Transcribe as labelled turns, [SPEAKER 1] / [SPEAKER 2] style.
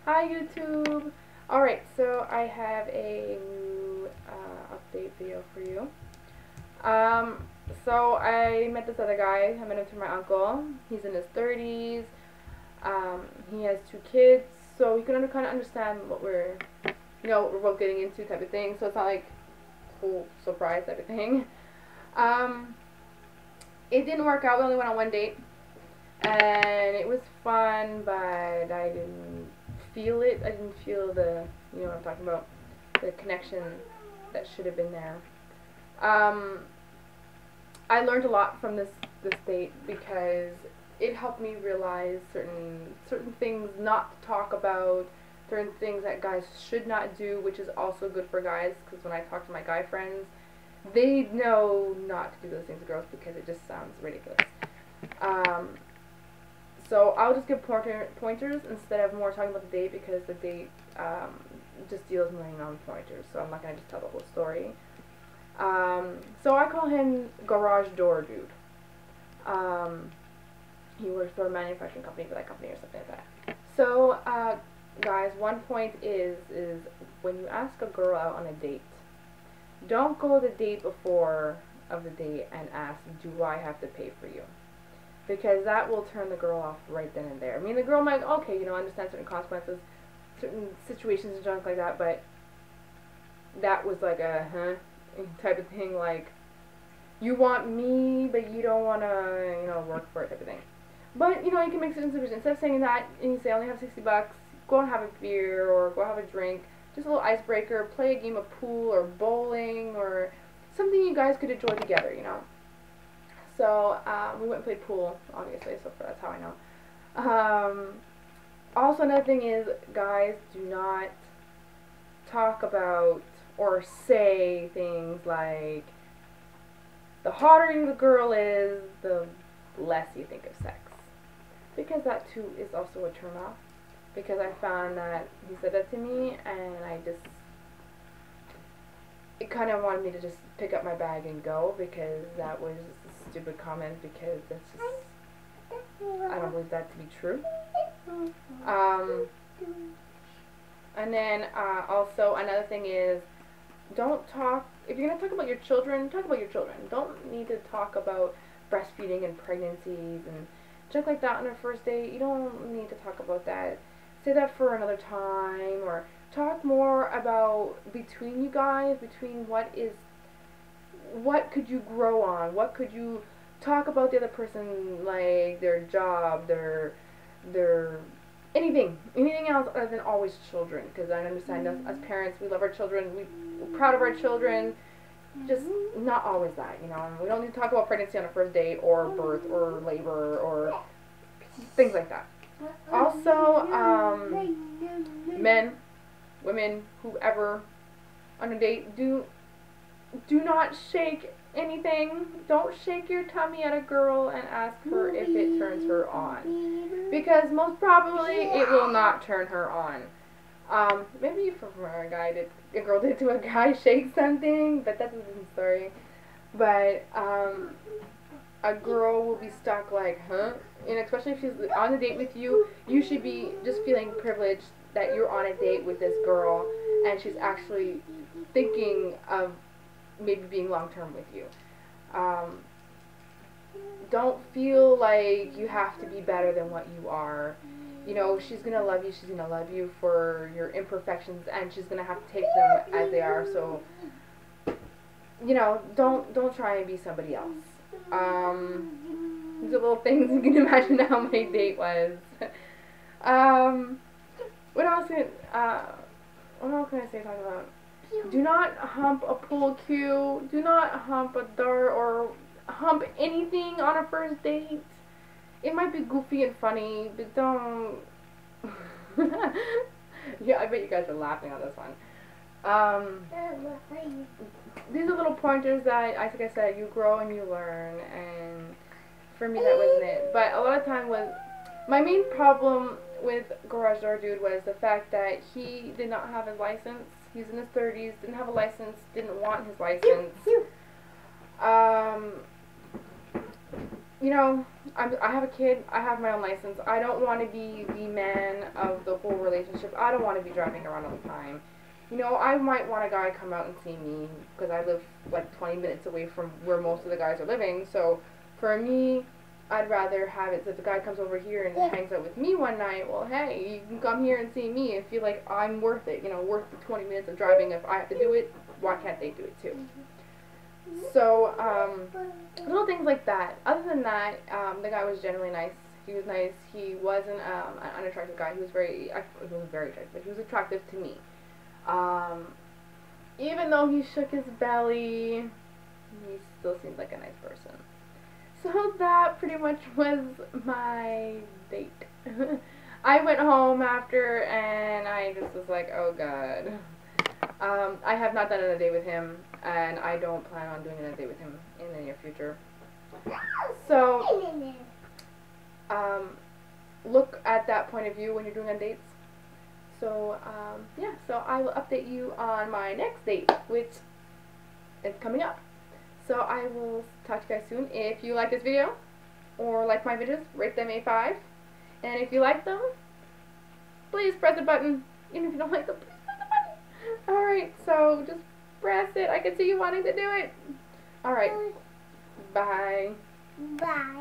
[SPEAKER 1] Hi YouTube! Alright, so I have a new update video for you. Um, so I met this other guy. I met him through my uncle. He's in his 30s. He has 2 kids, so he can kind of understand what we're both getting into type of thing. So it's not like whole surprise type of thing. Um, it didn't work out. We only went on one date, and it was fun, but I didn't feel it. I didn't feel what I'm talking about, the connection that should have been there. Um, I learned a lot from this date because it helped me realize certain things not to talk about, certain things that guys should not do, which is also good for guys, because when I talk to my guy friends, they know not to do those things to girls because it just sounds ridiculous. Um, so I'll just give pointers instead of more talking about the date, because the date just deals mainly on pointers, so I'm not going to just tell the whole story. So I call him Garage Door Dude. He works for a manufacturing company, for that company or something like that. So, guys, one point is when you ask a girl out on a date, don't go the date before of the date and ask, do I have to pay for you? Because that will turn the girl off right then and there. I mean, the girl might, okay, understand certain consequences, certain situations and junk like that, but that was like a, type of thing, like, you want me, but you don't want to, work for it type of thing. But, you can make certain decisions. Instead of saying that, and you say, I only have $60, go and have a beer, or go have a drink, just a little icebreaker, play a game of pool, or bowling, or something you guys could enjoy together, So, we went and played pool, obviously, so that's how I know. Also, another thing is, guys, do not talk about or say things like, the hotter the girl is, the less you think of sex. Because that too is also a turn off. Because I found that he said that to me, and it kind of wanted me to just pick up my bag and go, because that was just a stupid comment, because that's just, I don't believe that to be true. And then also another thing is, don't talk, if you're going to talk about your children, talk about your children. Don't need to talk about breastfeeding and pregnancies and junk like that on a first date. You don't need to talk about that. Say that for another time, or talk more about between you guys, between what could you grow on, what could you talk about the other person, like their job, their anything else other than always children, because I understand us as parents, we love our children, we're proud of our children, just not always that, we don't need to talk about pregnancy on a first date, or birth, or labor, or things like that. Also, men, women, whoever, on a date, do not shake anything. Don't shake your tummy at a girl and ask her if it turns her on, because most probably it will not turn her on. Maybe from a girl did to a guy shake something, but that's a different story. But a girl will be stuck like, huh? And especially if she's on a date with you, you should be just feeling privileged that you're on a date with this girl and she's actually thinking of maybe being long-term with you. Don't feel like you have to be better than what you are. She's gonna love you. She's gonna love you for your imperfections, and she's gonna have to take them as they are. So, don't try and be somebody else. These are little things you can imagine how my date was. What else can I say? Talk about? Do not hump a pool cue. Do not hump a dart or hump anything on a first date. It might be goofy and funny, but don't. Yeah, I bet you guys are laughing on this one. These are little pointers that, like I said, you grow and you learn, and for me that wasn't it. But a lot of time my main problem with Garage Door Dude was the fact that he did not have his license. He's in his 30s, didn't have a license, didn't want his license. I have a kid, I have my own license. I don't want to be the man of the whole relationship. relationship. I don't want to be driving around all the time. You know, I might want a guy to come out and see me because I live like 20 minutes away from where most of the guys are living. So for me, I'd rather have it that the guy comes over here and hangs out with me one night. Well, hey, you can come here and see me and feel like I'm worth it. You know, worth the 20 minutes of driving. If I have to do it, why can't they do it too? So, little things like that. Other than that, the guy was generally nice. He was nice. He wasn't an unattractive guy. He was very attractive, but he was attractive to me. Even though he shook his belly, he still seemed like a nice person. So that pretty much was my date. I went home after and I just was like, oh god. I have not done a date with him, and I don't plan on doing a date with him in the near future. So, look at that point of view when you're doing on dates. So, yeah, so I will update you on my next date, which is coming up. So I will talk to you guys soon. If you like this video, or like my videos, rate them a 5. And if you like them, please press the button. Even if you don't like them, please press the button. Alright, so just press it. I can see you wanting to do it. Alright, bye.
[SPEAKER 2] Bye.